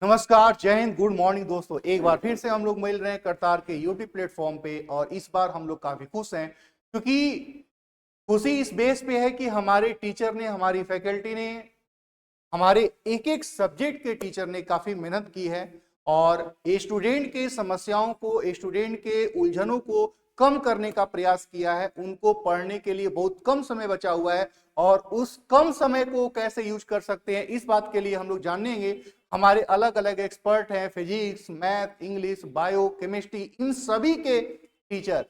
नमस्कार, जय Hind, good morning दोस्तों। एक बार फिर से हम लोग मिल रहे हैं करतार के यूट्यूब प्लेटफॉर्म पे और इस बार हम लोग काफी खुश हैं क्योंकि खुशी इस बेस पे है कि हमारे टीचर ने, हमारी फैकल्टी ने, हमारे एक एक सब्जेक्ट के टीचर ने काफी मेहनत की है और स्टूडेंट के समस्याओं को, स्टूडेंट के उलझनों को कम करने का प्रयास किया है। उनको पढ़ने के लिए बहुत कम समय बचा हुआ है और उस कम समय को कैसे यूज कर सकते हैं, इस बात के लिए हम लोग जानेंगे। हमारे अलग अलग एक्सपर्ट हैं, physics, math, English, bio, chemistry, इन सभी के टीचर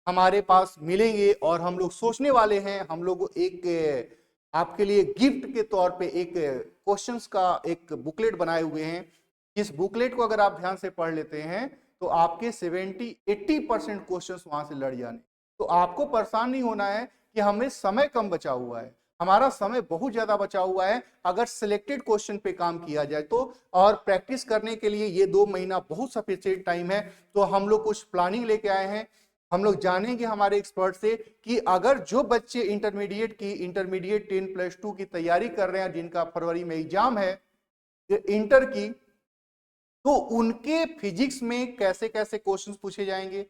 हमारे पास मिलेंगे और हम लोग सोचने वाले हैं, हम लोग एक आपके लिए गिफ्ट के तौर पे एक क्वेश्चंस का एक बुकलेट बनाए हुए हैं। इस बुकलेट को अगर आप ध्यान से पढ़ लेते हैं तो आपके 70-80% क्वेश्चंस वहां से लड़ जाने। तो आपको परेशान नहीं होना है कि हमें समय कम बचा हुआ है, हमारा समय बहुत ज्यादा बचा हुआ है अगर सिलेक्टेड क्वेश्चन पे काम किया जाए तो। और प्रैक्टिस करने के लिए ये 2 महीना बहुत सफिशिएंट टाइम है। तो हम लोग कुछ प्लानिंग लेके आए हैं। हम लोग जानेंगे हमारे एक्सपर्ट से कि अगर जो बच्चे इंटरमीडिएट 10+2 की तैयारी कर रहे हैं, जिनका फरवरी में एग्जाम है इंटर की, तो उनके फिजिक्स में कैसे कैसे क्वेश्चंस पूछे जाएंगे,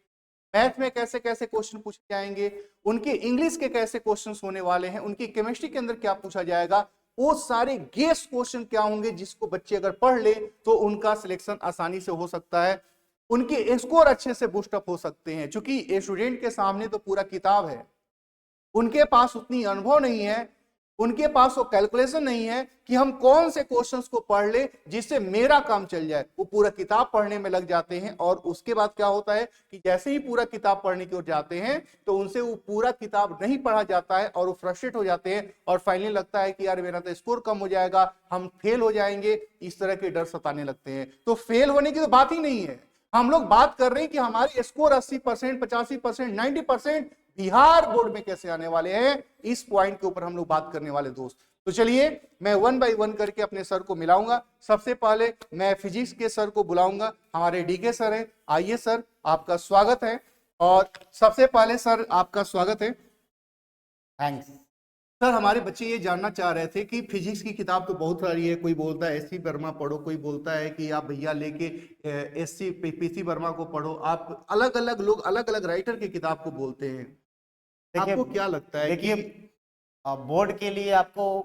मैथ में कैसे कैसे क्वेश्चन पूछे जाएंगे, उनके इंग्लिश के कैसे क्वेश्चंस होने वाले हैं, उनकी केमिस्ट्री के अंदर क्या पूछा जाएगा, वो सारे गेस क्वेश्चन क्या होंगे जिसको बच्चे अगर पढ़ ले तो उनका सिलेक्शन आसानी से हो सकता है, उनके स्कोर अच्छे से बूस्टअप हो सकते हैं। क्योंकि स्टूडेंट के सामने तो पूरा किताब है, उनके पास उतनी अनुभव नहीं है, उनके पास वो कैलकुलेशन नहीं है कि हम कौन से क्वेश्चंस को पढ़ ले जिससे मेरा काम चल जाए। वो पूरा किताब पढ़ने में लग जाते हैं और उसके बाद क्या होता है कि जैसे ही पूरा किताब पढ़ने की ओर जाते हैं तो उनसे वो पूरा किताब नहीं पढ़ा जाता है और वो फ्रस्ट्रेट हो जाते हैं और फाइनली लगता है कि यार मेरा तो स्कोर कम हो जाएगा, हम फेल हो जाएंगे, इस तरह के डर सताने लगते हैं। तो फेल होने की तो बात ही नहीं है, हम लोग बात कर रहे हैं कि हमारे स्कोर 80%, 85%, 90% बिहार बोर्ड में कैसे आने वाले हैं, इस पॉइंट के ऊपर हम लोग बात करने वाले दोस्त। तो चलिए मैं 1 बाय 1 करके अपने सर को मिलाऊंगा। सबसे पहले मैं फिजिक्स के सर को बुलाऊंगा, हमारे डीके सर हैं। आइए सर, आपका स्वागत है। और सबसे पहले सर आपका स्वागत है। थैंक्स। सर हमारे बच्चे ये जानना चाह रहे थे कि फिजिक्स की किताब तो बहुत सारी है, कोई बोलता है एससी वर्मा पढ़ो, कोई बोलता है कि आप भैया लेके एससी पीसी वर्मा को पढ़ो। आप अलग अलग लोग अलग अलग राइटर की किताब को बोलते हैं, देखिए आपको क्या लगता है देखिए कि बोर्ड के लिए आपको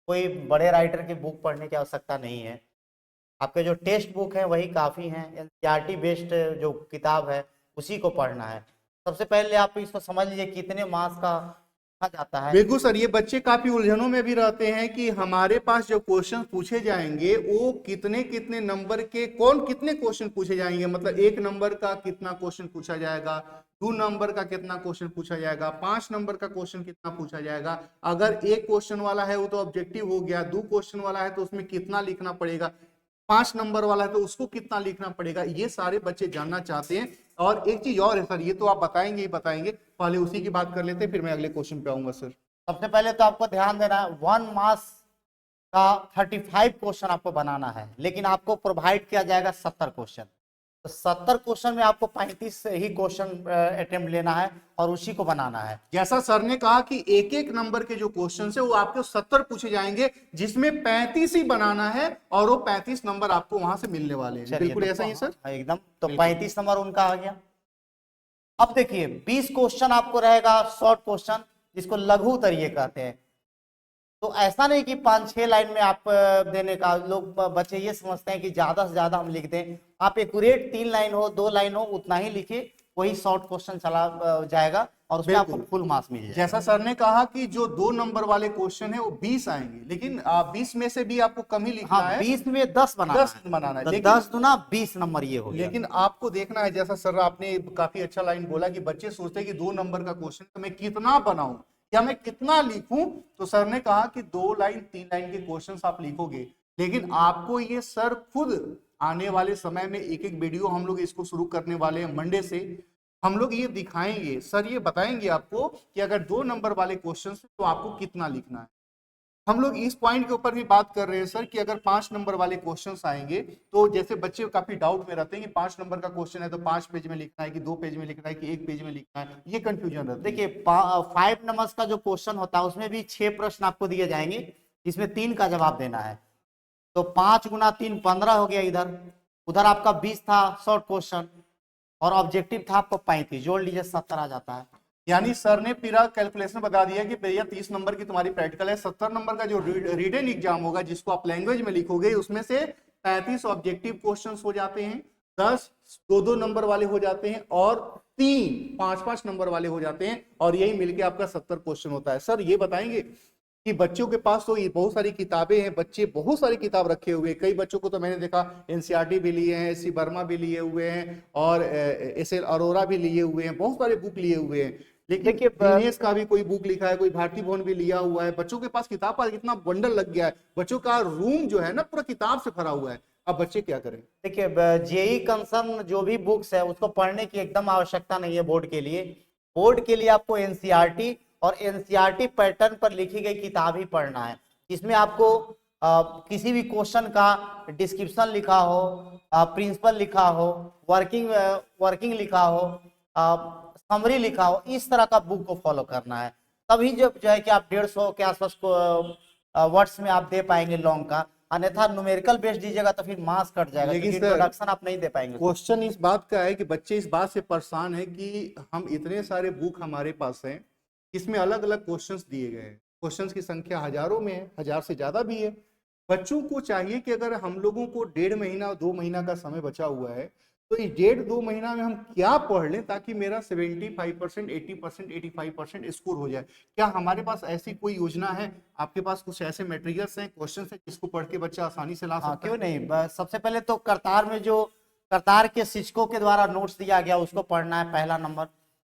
कोई बड़े राइटर की बुक पढ़ने की आवश्यकता नहीं है। आपके जो टेक्स्ट बुक है वही काफ़ी हैं। एनसीईआरटी बेस्ड जो किताब है उसी को पढ़ना है। सबसे पहले आप इसको समझ लीजिए कितने मार्क्स का कहा जाता है। बिल्कुल सर, ये बच्चे काफी उलझनों में भी रहते हैं कि हमारे पास जो क्वेश्चन पूछे जाएंगे वो कितने कितने नंबर के, कौन कितने क्वेश्चन पूछे जाएंगे, मतलब 1 नंबर का कितना क्वेश्चन पूछा जाएगा, 2 नंबर का कितना क्वेश्चन पूछा जाएगा, 5 नंबर का क्वेश्चन कितना पूछा जाएगा। अगर एक क्वेश्चन वाला है वो तो ऑब्जेक्टिव हो गया, 2 क्वेश्चन वाला है तो उसमें कितना लिखना पड़ेगा, 5 नंबर वाला है तो उसको कितना लिखना पड़ेगा, ये सारे बच्चे जानना चाहते हैं। और एक चीज और है सर, ये तो आप बताएंगे ही बताएंगे, पहले उसी की बात कर लेते हैं फिर मैं अगले क्वेश्चन पे आऊंगा सर। सबसे पहले तो आपको ध्यान देना है 1 मार्क्स का 35 क्वेश्चन आपको बनाना है, लेकिन आपको प्रोवाइड किया जाएगा 70 क्वेश्चन। तो 70 क्वेश्चन में आपको 35 ही क्वेश्चन अटेम्प्ट लेना है और उसी को बनाना है। जैसा सर ने कहा कि एक एक नंबर के जो क्वेश्चन है वो आपको 70 पूछे जाएंगे, जिसमें 35 ही बनाना है और वो 35 नंबर आपको वहां से मिलने वाले हैं। बिल्कुल तो ऐसा ही सर, एकदम तो बिल्कुल। 35 नंबर उनका आ गया। अब देखिए 20 क्वेश्चन आपको रहेगा शॉर्ट क्वेश्चन, जिसको लघु उत्तरीय कहते हैं। तो ऐसा नहीं कि 5-6 लाइन में आप देने का, लोग बच्चे ये समझते हैं कि ज्यादा से ज्यादा हम लिख दें। आप एक्यूरेट 3 लाइन हो 2 लाइन हो उतना ही लिखिए, वही शॉर्ट क्वेश्चन चला जाएगा और उसमें आपको फुल मार्क्स मिल जाएगा। जैसा सर ने कहा कि जो 2 नंबर वाले क्वेश्चन है वो 20 आएंगे, लेकिन 20 में से भी आपको कम ही लिखना हाँ, है, 20 में 10 बनाना 10 बनाना है। तो लेकिन 10 दूना 20 नंबर ये हो गया। लेकिन आपको देखना है, जैसा सर आपने काफी अच्छा लाइन बोला कि बच्चे सोचते हैं कि 2 नंबर का क्वेश्चन तो मैं कितना बनाऊं या मैं कितना लिखूं। तो सर ने कहा कि 2 लाइन 3 लाइन के क्वेश्चंस आप लिखोगे, लेकिन आपको ये सर खुद आने वाले समय में एक एक वीडियो हम लोग इसको शुरू करने वाले हैं मंडे से। हम लोग ये दिखाएंगे, सर ये बताएंगे आपको कि अगर 2 नंबर वाले क्वेश्चन तो आपको कितना लिखना है। हम लोग इस पॉइंट के ऊपर भी बात कर रहे हैं सर कि अगर 5 नंबर वाले क्वेश्चंस आएंगे तो जैसे बच्चे काफी डाउट में रहते हैं कि 5 नंबर का क्वेश्चन है तो 5 पेज में लिखना है कि 2 पेज में लिखना है कि 1 पेज में लिखना है, ये कंफ्यूजन रहता है। देखिए 5 नंबर्स का जो क्वेश्चन होता है उसमें भी 6 प्रश्न आपको दिए जाएंगे, जिसमें 3 का जवाब देना है। तो 5 गुना 3 15 हो गया। इधर उधर आपका 20 था शॉर्ट क्वेश्चन और ऑब्जेक्टिव था आपको 35, जोड़ लीजिए 70 आ जाता है। यानी सर ने पूरा कैलकुलेशन बता दिया कि भैया 30 नंबर की तुम्हारी प्रैक्टिकल है, 70 नंबर का जो रिटन एग्जाम होगा जिसको आप लैंग्वेज में लिखोगे उसमें से 35 ऑब्जेक्टिव क्वेश्चंस हो जाते हैं, 10 2-2 नंबर वाले हो जाते हैं और 3 5-5 नंबर वाले हो जाते हैं और यही मिलके आपका 70 क्वेश्चन होता है। सर ये बताएंगे कि बच्चों के पास तो ये बहुत सारी किताबें हैं, बच्चे बहुत सारी किताब रखे हुए हैं, कई बच्चों को तो मैंने देखा एनसीईआरटी भी लिए हैं, एससी वर्मा भी लिए हुए हैं और एसएल अरोरा भी लिए हुए हैं, बहुत सारे बुक लिए हुए हैं। लेकिन देखिए, दिनेश का भी कोई बुक लिखा है, कोई भारती भवन भी लिया हुआ है, बच्चों के पास किताब का इतना बंडल लग गया है, बच्चों का रूम जो है ना पूरा किताब से भरा हुआ है। अब बच्चे क्या करें? देखिए जेई कंसर्न जो भी बुक्स है उसको पढ़ने की एकदम आवश्यकता नहीं है बोर्ड के लिए। बोर्ड के लिए आपको एनसीईआरटी और एनसीईआरटी पैटर्न पर लिखी गई किताब ही पढ़ना है, जिसमें आपको किसी भी क्वेश्चन का डिस्क्रिप्शन लिखा हो, प्रिंसिपल लिखा हो, वर्किंग लिखा हो, समरी लिखा हो, इस तरह का बुक को फॉलो करना है। तभी जब जो है कि आप 150 के आसपास वर्ड्स में आप दे पाएंगे लॉन्ग का, अन्यथा न्यूमेरिकल बेस्ड दीजिएगा तो फिर मार्क्स कट जाएगा, लेकिन क्योंकि सर, इंट्रोडक्शन आप नहीं दे पाएंगे। क्वेश्चन इस बात का है कि बच्चे इस बात से परेशान है कि हम इतने सारे बुक हमारे पास हैं, इसमें अलग अलग क्वेश्चंस दिए गए हैं, क्वेश्चंस की संख्या हजारों में है, 1000 से ज्यादा भी है। बच्चों को चाहिए कि अगर हम लोगों को 1.5 महीना 2 महीना का समय बचा हुआ है तो इस 1.5-2 महीना में हम क्या पढ़ लें ताकि मेरा 75%, 80%, 85% स्कोर हो जाए। क्या हमारे पास ऐसी कोई योजना है? आपके पास कुछ ऐसे मटेरियल्स हैं, क्वेश्चंस हैं जिसको पढ़ के बच्चा आसानी से ला हाँ, सकता क्यों है? नहीं। सबसे पहले तो करतार में जो करतार के शिक्षकों के द्वारा नोट्स दिया गया उसको पढ़ना है, पहला नंबर।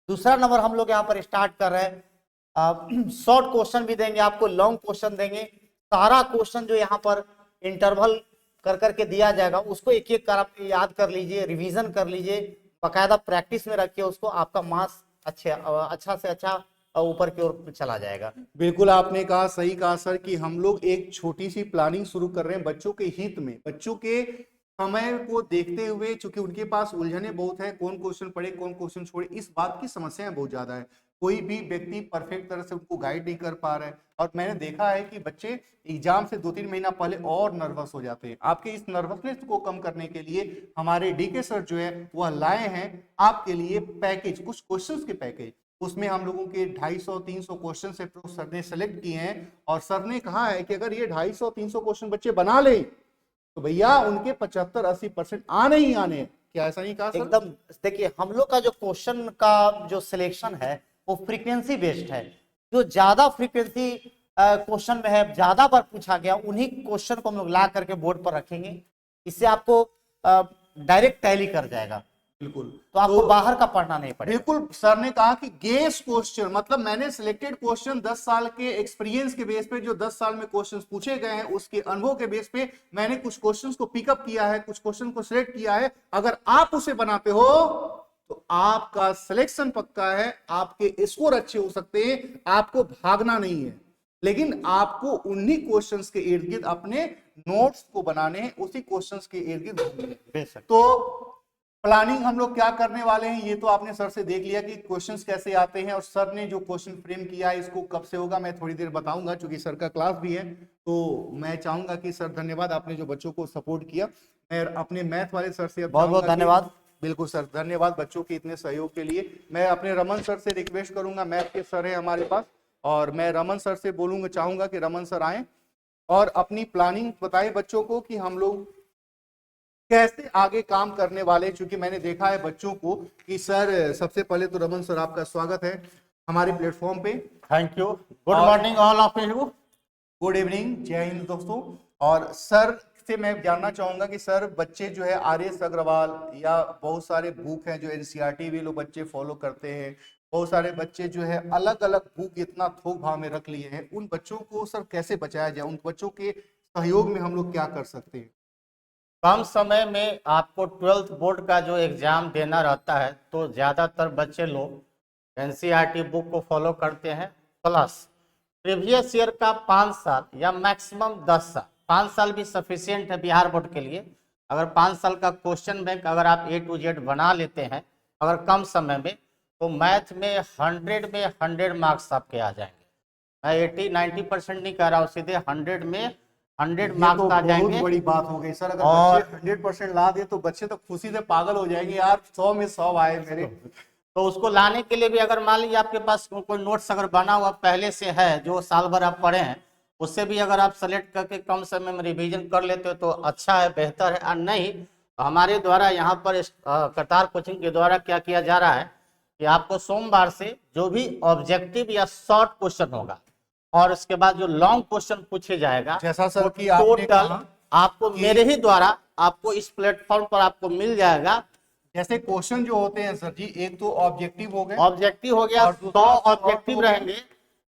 दूसरा नंबर हम लोग यहाँ पर स्टार्ट कर रहे हैं, शॉर्ट क्वेश्चन भी देंगे आपको, लॉन्ग क्वेश्चन देंगे। सारा क्वेश्चन जो यहाँ पर इंटरवल कर करके दिया जाएगा उसको एक एक कर आप याद कर लीजिए, रिवीजन कर लीजिए, बाकायदा प्रैक्टिस में रखिए उसको, आपका मार्क्स अच्छा से अच्छा ऊपर की ओर चला जाएगा। बिल्कुल आपने कहा, सही कहा सर कि हम लोग एक छोटी सी प्लानिंग शुरू कर रहे हैं बच्चों के हित में, बच्चों के समय को देखते हुए, क्योंकि उनके पास उलझने बहुत है, कौन क्वेश्चन पढ़े कौन क्वेश्चन छोड़े, इस बात की समस्याएं बहुत ज्यादा है। कोई भी व्यक्ति परफेक्ट तरह से उनको गाइड नहीं कर पा रहा है और मैंने देखा है कि बच्चे एग्जाम से 2-3 महीना पहले और नर्वस हो जाते हैं। आपके इस नर्वसनेस को कम करने के लिए हमारे डीके सर जो है वह लाए हैं आपके लिए पैकेज, कुछ क्वेश्चंस के पैकेज। उसमें हम लोगों के 250-300 क्वेश्चन से सर ने सेलेक्ट किए हैं और सर ने कहा है कि अगर ये 250-300 क्वेश्चन बच्चे बना ले तो भैया उनके 75-80% आने ही आने हैं। क्या ऐसा नहीं कहा सर? एकदम। देखिए हम लोग का जो क्वेश्चन का जो सिलेक्शन है वो फ्रीक्वेंसी बेस्ड है। जो ज्यादा फ्रीक्वेंसी क्वेश्चन में है, ज्यादा बार पूछा गया, उन्हीं क्वेश्चन को हम लोग ला करके बोर्ड पर रखेंगे। इससे आपको डायरेक्ट टैली कर जाएगा, बिल्कुल। तो आपको बाहर का पढ़ना नहीं पड़ेगा। बिल्कुल सर ने कहा कि गेस क्वेश्चन, मतलब मैंने सिलेक्टेड क्वेश्चन 10 साल के एक्सपीरियंस के बेस पे, जो 10 साल में क्वेश्चंस पूछे गए हैं उसके अनुभव के बेस पे मैंने कुछ क्वेश्चंस को पिकअप किया है, कुछ क्वेश्चन को सिलेक्ट किया है। अगर आप उसे बनाते हो तो आपका सिलेक्शन पक्का है, आपके स्कोर अच्छे हो सकते हैं, आपको भागना नहीं है। लेकिन आपको उन्हीं क्वेश्चंस के इर्द गिर्द अपने नोट्स को बनाने हैं, उसी क्वेश्चंस के इर्द गिर्द घूमने हैं। तो प्लानिंग हम लोग क्या करने वाले हैं ये तो आपने सर से देख लिया कि क्वेश्चंस कैसे आते हैं, और सर ने जो क्वेश्चन फ्रेम किया है इसको कब से होगा मैं थोड़ी देर बताऊंगा, क्योंकि सर का क्लास भी है। तो मैं चाहूंगा कि सर, धन्यवाद आपने जो बच्चों को सपोर्ट किया। मैं अपने मैथ वाले सर से बहुत बहुत धन्यवाद। बिल्कुल सर, धन्यवाद बच्चों के इतने सहयोग के लिए। मैं अपने रमन सर से रिक्वेस्ट करूंगा, मैथ के सर है हमारे पास, और मैं रमन सर से बोलूंगा, चाहूंगा कि रमन सर आए और अपनी प्लानिंग बताएं बच्चों को कि हम लोग कैसे आगे काम करने वाले। चूंकि मैंने देखा है बच्चों को कि सर, सबसे पहले तो रमन सर आपका स्वागत है हमारे प्लेटफॉर्म पे। Thank you. Good morning all of you. Good evening, जय हिंद दोस्तों। और सर से मैं जानना चाहूंगा कि सर, बच्चे जो है आर.एस. अग्रवाल या बहुत सारे बुक हैं जो एनसीईआरटी भी लोग बच्चे फॉलो करते हैं, बहुत सारे बच्चे जो है अलग अलग बुक इतना थोक भाव में रख लिए हैं, उन बच्चों को सर कैसे बचाया जाए, उन बच्चों के सहयोग में हम लोग क्या कर सकते हैं? कम समय में आपको 12th बोर्ड का जो एग्जाम देना रहता है तो ज़्यादातर बच्चे लोग एनसीईआरटी बुक को फॉलो करते हैं, प्लस प्रीवियस ईयर का 5 साल या मैक्सिमम 10 साल, 5 साल भी सफिशियंट है बिहार बोर्ड के लिए। अगर 5 साल का क्वेश्चन बैंक अगर आप A to Z बना लेते हैं अगर कम समय में, तो मैथ में 100 में 100 मार्क्स आपके आ जाएंगे। मैं 80-90% नहीं कह रहा हूँ, सीधे 100 में 100 ये मार्क्स तो आ बहुत जाएंगे। बड़ी बात हो गई सर। अगर और बच्चे 100% ला दे तो बच्चे तो खुशी से पागल हो जाएंगे यार, 100 में 100 आए मेरे। तो उसको लाने के लिए भी अगर मान लीजिए आपके पास कोई नोट्स अगर बना हुआ पहले से है जो साल भर आप पढ़े हैं, उससे भी अगर आप सेलेक्ट करके कम समय में रिवीजन कर लेते हो तो अच्छा है, बेहतर है। और नहीं तो हमारे द्वारा यहाँ पर करतार कोचिंग के द्वारा क्या किया जा रहा है कि आपको सोमवार से जो भी ऑब्जेक्टिव या शॉर्ट क्वेश्चन होगा और इसके बाद जो लॉन्ग क्वेश्चन पूछे जाएगा जैसा सर वो कि आपने टोटल कहा आपको मेरे ही द्वारा आपको इस प्लेटफॉर्म पर आपको मिल जाएगा। जैसे क्वेश्चन जो होते हैं सर जी, एक तो ऑब्जेक्टिव हो गए ऑब्जेक्टिव हो गया, और 100 दूसरा short ऑब्जेक्टिव हो गया। रहेंगे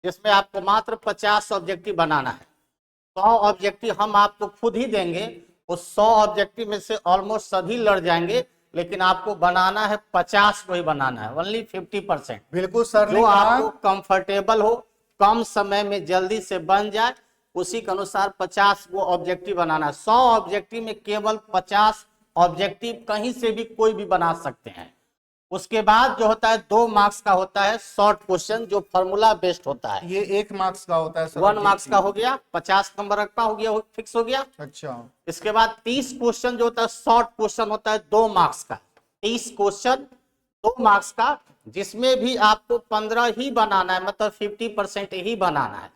जिसमें आपको मात्र 50 ऑब्जेक्टिव बनाना है। 100 ऑब्जेक्टिव हम आपको खुद ही देंगे, उस 100 ऑब्जेक्टिव में से ऑलमोस्ट सभी लड़ जाएंगे, लेकिन आपको बनाना है 50 को ही बनाना है, ओनली 50%। बिल्कुल सर ने जो कहा। आपको कंफर्टेबल हो, कम समय में जल्दी से बन जाए, उसी के अनुसार 50 वो ऑब्जेक्टिव बनाना है। 100 ऑब्जेक्टिव में केवल 50 ऑब्जेक्टिव कहीं से भी कोई भी बना सकते हैं। उसके बाद जो होता है 2 मार्क्स का होता है शॉर्ट क्वेश्चन जो फॉर्मूला बेस्ड होता है। ये 1 मार्क्स का होता है सर। 1 मार्क्स का हो गया, 50 नंबर का हो गया, फिक्स हो गया। अच्छा। इसके बाद 30 क्वेश्चन जो होता है शॉर्ट क्वेश्चन होता है 2 मार्क्स का। 30 क्वेश्चन 2 मार्क्स का, जिसमें भी आपको 15 ही बनाना है, मतलब 50% ही बनाना है।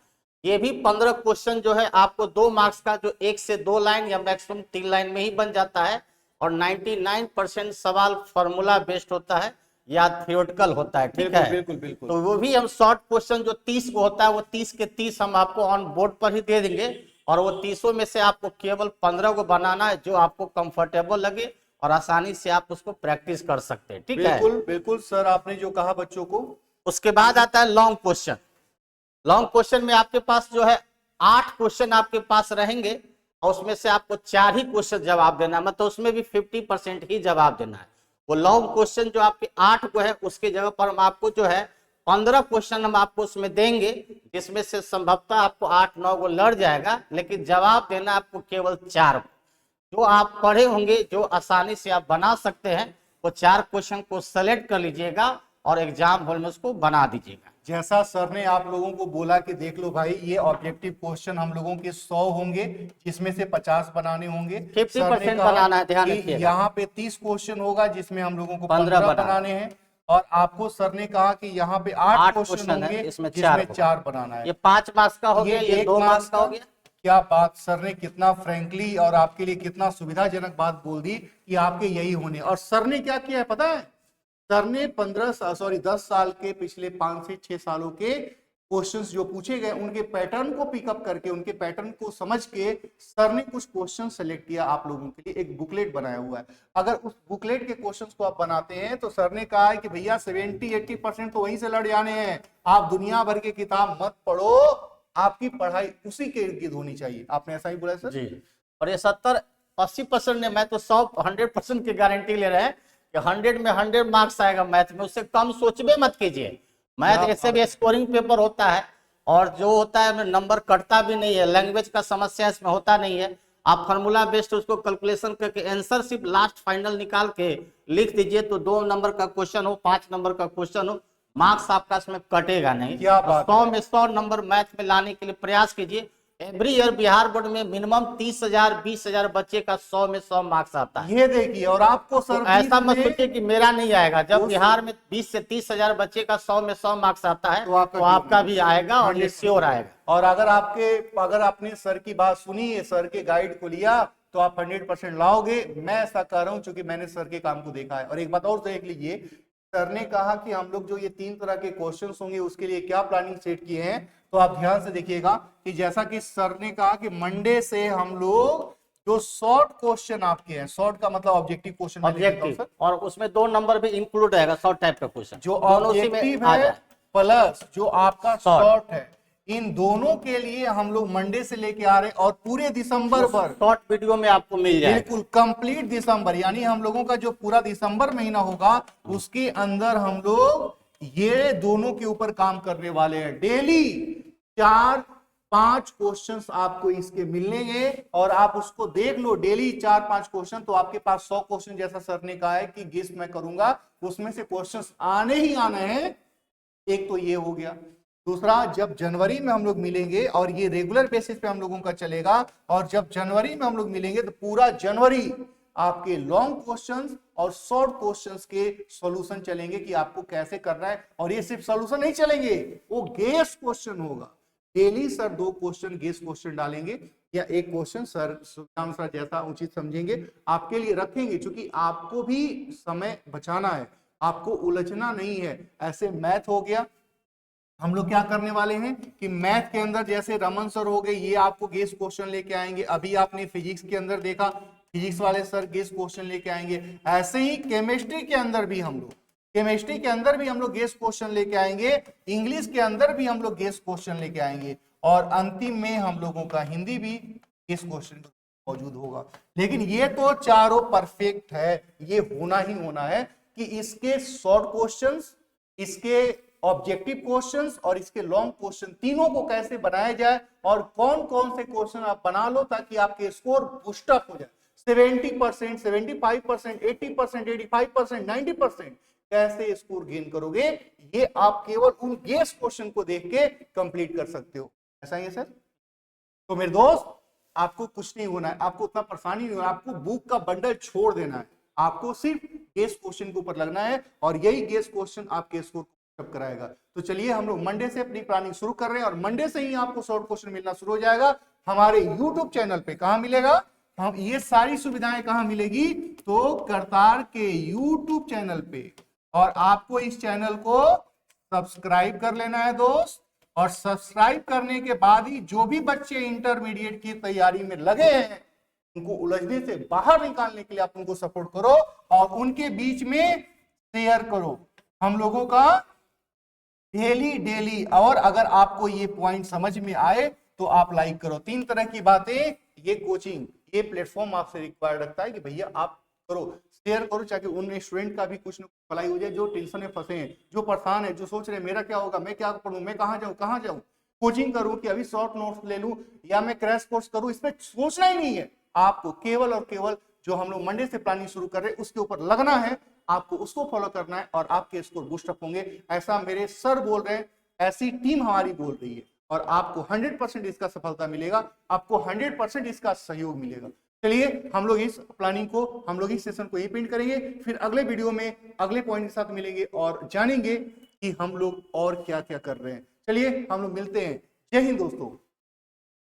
ये भी 15 क्वेश्चन जो है आपको 2 मार्क्स का, जो 1 से 2 लाइन या मैक्सिमम 3 लाइन में ही बन जाता है। और 99% सवाल फॉर्मूला बेस्ड होता है या थियोरेटिकल होता है, ठीक बिल्कुल है। बिल्कुल बिल्कुल। तो वो भी हम शॉर्ट क्वेश्चन जो 30 को होता है वो 30 के 30 हम आपको ऑन बोर्ड पर ही दे देंगे, और वो 30 में से आपको केवल 15 को बनाना है जो आपको कंफर्टेबल लगे और आसानी से आप उसको प्रैक्टिस कर सकते हैं, ठीक है। बिल्कुल बिल्कुल सर, आपने जो कहा बच्चों को। उसके बाद आता है लॉन्ग क्वेश्चन। लॉन्ग क्वेश्चन में आपके पास जो है 8 क्वेश्चन आपके पास रहेंगे और उसमें से आपको 4 ही क्वेश्चन जवाब देना है, मतलब उसमें भी 50% ही जवाब देना है। वो लॉन्ग क्वेश्चन जो आपके 8 को है उसके जगह पर हम आपको जो है 15 क्वेश्चन हम आपको उसमें देंगे, जिसमें से संभवतः आपको 8-9 को लड़ जाएगा, लेकिन जवाब देना आपको केवल 4 को। जो आप पढ़े होंगे, जो आसानी से आप बना सकते हैं, वो 4 क्वेश्चन को सेलेक्ट कर लीजिएगा और एग्जाम हॉल में उसको बना दीजिएगा। जैसा सर ने आप लोगों को बोला कि देख लो भाई, ये ऑब्जेक्टिव क्वेश्चन हम लोगों के 100 होंगे, जिसमें से 50 बनाने होंगे। 50% बनाना है, ध्यान रखिएगा। यहाँ पे 30 क्वेश्चन होगा जिसमें हम लोगों को 15 बनाने हैं। और आपको सर ने कहा कि यहाँ पे 8 क्वेश्चन है, होंगे इसमें जिसमें 4 4 बनाना है। ये 5 मार्क्स का हो गया, ये 2 मार्क्स का हो गया। क्या बात सर ने, कितना फ्रेंकली और आपके लिए कितना सुविधाजनक बात बोल दी कि आपके यही होने। और सर ने क्या किया है पता है? सर ने 10 साल के पिछले 5 से 6 सालों के क्वेश्चंस जो पूछे गए उनके पैटर्न को पिकअप करके, उनके पैटर्न को समझ के सर ने कुछ क्वेश्चन सेलेक्ट किया आप लोगों के लिए, एक बुकलेट बनाया हुआ है। अगर उस बुकलेट के क्वेश्चंस को आप बनाते हैं तो सर ने कहा है कि भैया 70-80% तो वहीं से लड़ जाने हैं। आप दुनिया भर की किताब मत पढ़ो, आपकी पढ़ाई उसी के इर्द गिर्द होनी चाहिए। आपने ऐसा ही बोला सर जी। और ये 70-80% ने, मैं तो 100-100% की गारंटी ले रहे हैं कि 100 में 100 मार्क्स आएगा मैथ में, उससे कम सोचबे मत कीजिए। मैथ ऐसे भी स्कोरिंग पेपर होता है और जो होता है नंबर कटता भी नहीं है, लैंग्वेज का समस्या इसमें होता नहीं है। आप फार्मूला बेस्ड उसको कैलकुलेशन करके आंसर सिर्फ लास्ट फाइनल निकाल के लिख दीजिए, तो 2 नंबर का क्वेश्चन हो, 5 नंबर का क्वेश्चन हो, मार्क्स आपका इसमें कटेगा नहीं। क्या बात 100 में 100 नंबर मैथ में लाने के लिए प्रयास कीजिए। एवरी ईयर बिहार बोर्ड में मिनिमम 30,000-20,000 बच्चे का 100 में 100 मार्क्स आता है। ये देखिए, और आपको सर तो ऐसा मत में सोचिए कि मेरा नहीं आएगा। जब बिहार में 20 से 30,000 बच्चे का 100 में 100 मार्क्स आता है तो आपका भी आएगा और ये श्योर आएगा। और अगर आपने सर की बात सुनी है, सर के गाइड को लिया, तो आप 100% लाओगे। मैं ऐसा कर रहा हूं क्योंकि मैंने सर के काम को देखा है। और एक बात और देख लीजिए, सर ने कहा कि हम लोग जो ये 3 तरह के क्वेश्चंस होंगे उसके लिए क्या प्लानिंग सेट किए हैं, तो आप ध्यान से देखिएगा कि जैसा कि सर ने कहा कि मंडे से हम लोग जो शॉर्ट क्वेश्चन आपके हैं, शॉर्ट का मतलब ऑब्जेक्टिव क्वेश्चन, ऑब्जेक्टिव, और उसमें 2 नंबर भी इंक्लूड रहेगा, शॉर्ट टाइप का क्वेश्चन। जो ऑब्जेक्टिव है प्लस जो आपका शॉर्ट है, इन दोनों के लिए हम लोग मंडे से लेके आ रहे हैं। और पूरे दिसंबर भर शॉर्ट वीडियो में आपको मिल जाएगा, बिल्कुल कंप्लीट दिसंबर, यानी हम लोगों का जो पूरा दिसंबर महीना होगा उसके अंदर हम लोग ये दोनों के ऊपर काम करने वाले हैं। डेली 4-5 क्वेश्चंस आपको इसके मिलेंगे और आप उसको देख लो। डेली 4-5 क्वेश्चन, तो आपके पास 100 क्वेश्चन, जैसा सर ने कहा है कि गेस मैं करूंगा, उसमें से क्वेश्चंस आने ही आने हैं। एक तो ये हो गया। दूसरा, जब जनवरी में हम लोग मिलेंगे और ये रेगुलर बेसिस पे हम लोगों का चलेगा, और जब जनवरी में हम लोग मिलेंगे तो पूरा जनवरी आपके लॉन्ग क्वेश्चंस और शॉर्ट क्वेश्चंस के सॉल्यूशन चलेंगे कि आपको कैसे करना है। और ये सिर्फ सॉल्यूशन नहीं चलेंगे, वो गेस क्वेश्चन होगा। Daily sir 2 question guess question डालेंगे, या एक क्वेश्चन सर सुविधानुसार जैसा उचित समझेंगे आपके लिए रखेंगे, क्योंकि आपको भी समय बचाना है, आपको उलझना नहीं है। ऐसे मैथ हो गया, हम लोग क्या करने वाले हैं कि मैथ के अंदर जैसे रमन सर हो गए, ये आपको गेस क्वेश्चन लेके आएंगे। अभी आपने फिजिक्स के अंदर देखा, फिजिक्स वाले सर गेस क्वेश्चन लेके आएंगे। ऐसे ही केमिस्ट्री के अंदर भी हम लोग गेस क्वेश्चन लेके आएंगे। इंग्लिश के अंदर भी हम लोग गेस क्वेश्चन लेके आएंगे, और अंतिम में हम लोगों का हिंदी भी गेस क्वेश्चन मौजूद होगा। लेकिन ये तो चारों परफेक्ट है, ये होना ही होना है कि इसके शॉर्ट क्वेश्चंस, इसके ऑब्जेक्टिव क्वेश्चंस और इसके लॉन्ग क्वेश्चन, तीनों को कैसे बनाया जाए और कौन कौन से क्वेश्चन आप बना लो ताकि आपके स्कोर बूस्टअप हो जाए। 70%, 75%, 80%, 85%, 90% कैसे स्कोर गेन करोगे, ये आप केवल उन गेस क्वेश्चन को देख के कंप्लीट कर सकते हो। ऐसा ही है सर? तो मेरे दोस्त, आपको कुछ नहीं होना है, आपको उतना परेशानी नहीं होना, आपको बुक का बंडल छोड़ देना है, आपको सिर्फ गेस क्वेश्चन के ऊपर लगना है, और यही गेस क्वेश्चन आपके स्कोर को कराएगा। तो चलिए हम लोग मंडे से अपनी प्लानिंग शुरू कर रहे हैं, और मंडे से ही आपको शॉर्ट क्वेश्चन मिलना शुरू हो जाएगा हमारे यूट्यूब चैनल पे। कहां मिलेगा? हम ये सारी सुविधाएं कहां मिलेगी? तो करतार के यूट्यूब चैनल पे। और आपको इस चैनल को सब्सक्राइब कर लेना है दोस्त, और सब्सक्राइब करने के बाद ही जो भी बच्चे इंटरमीडिएट की तैयारी में लगे हैं उनको उलझने से बाहर निकालने के लिए आप उनको सपोर्ट करो और उनके बीच में शेयर करो हम लोगों का डेली। और अगर आपको ये पॉइंट समझ में आए तो आप लाइक करो। 3 तरह की बातें ये कोचिंग, ये प्लेटफॉर्म आपसे रिक्वायर्ड रखता है कि भैया आप करो, शेयर करो, ताकि उन स्टूडेंट का भी कुछ न कुछ भलाई हो जाए जो टेंशन में फंसे हैं, जो परेशान है, जो सोच रहे हैं मेरा क्या होगा, मैं क्या पढ़ूं, मैं कहाँ जाऊं, कोचिंग करूं कि अभी शॉर्ट नोट्स ले लूं या मैं क्रैश कोर्स करूं, इस पर सोचना ही नहीं है। आपको केवल और केवल जो हम लोग मंडे से प्लानिंग शुरू कर रहे हैं उसके ऊपर लगना है, आपको उसको फॉलो करना है और आपके स्कोर बूस्टअप होंगे। ऐसा मेरे सर बोल रहे हैं, ऐसी टीम हमारी बोल रही है, और आपको 100% इसका सफलता मिलेगा, आपको 100% इसका सहयोग मिलेगा। चलिए हम लोग इस प्लानिंग को, हम लोग इस सेशन को यही पेंट करेंगे, फिर अगले वीडियो में अगले पॉइंट के साथ मिलेंगे और जानेंगे कि हम लोग और क्या क्या कर रहे हैं। चलिए हम लोग मिलते हैं। जय हिंद दोस्तों।